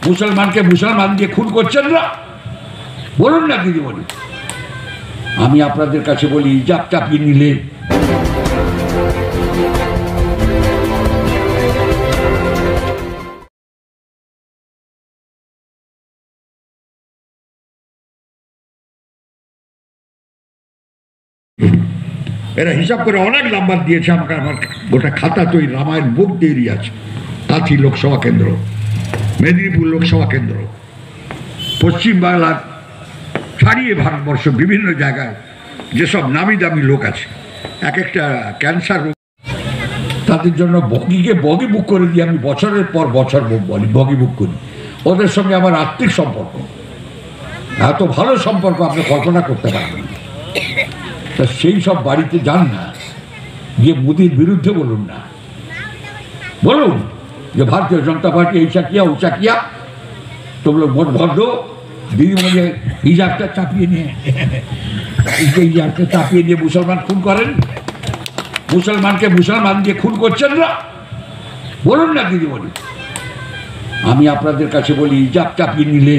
মুসলমানকে মুসলমান দিয়ে খুন করছেন না? বলুন না দিদিমণি। আমি আপনাদের কাছে বলি, হিজাব চাপিয়ে নিলে এরা হিসাব করে অনেক নাম্বার দিয়েছে আমাকে। আমার গোটা খাতা তো রামায়ণ বুক তৈরি আছে। কাঁথি লোকসভা কেন্দ্র, মেদিনীপুর লোকসভা কেন্দ্র, পশ্চিমবাংলার ছাড়িয়ে ভারতবর্ষ বিভিন্ন জায়গায় যেসব নামি দামি লোক আছে, এক একটা ক্যান্সার রোগ, তাদের জন্য বগি বুক করে দিয়ে আমি বছরের পর বছর বলি বগি বুক করি। ওদের সঙ্গে আমার আত্মিক সম্পর্ক, এত ভালো সম্পর্ক আপনি কল্পনা করতে পারবেন। তা সেই সব বাড়িতে যান না, গিয়ে মোদির বিরুদ্ধে বলুন না, বলুন যে ভারতীয় জনতা পার্টি এইসা কিয়া ওসা কিয়া, তোমরা ভোট ভর দো। দিদিমণি হিজাবটা চাপিয়ে নিয়ে হিজাবটা চাপিয়ে দিয়ে মুসলমান খুন করেন, মুসলমানকে মুসলমান দিয়ে খুন করছেন না? বলুন না দিদিমণি। আমি আপনাদের কাছে বলি, হিজাব চাপিয়ে নিলে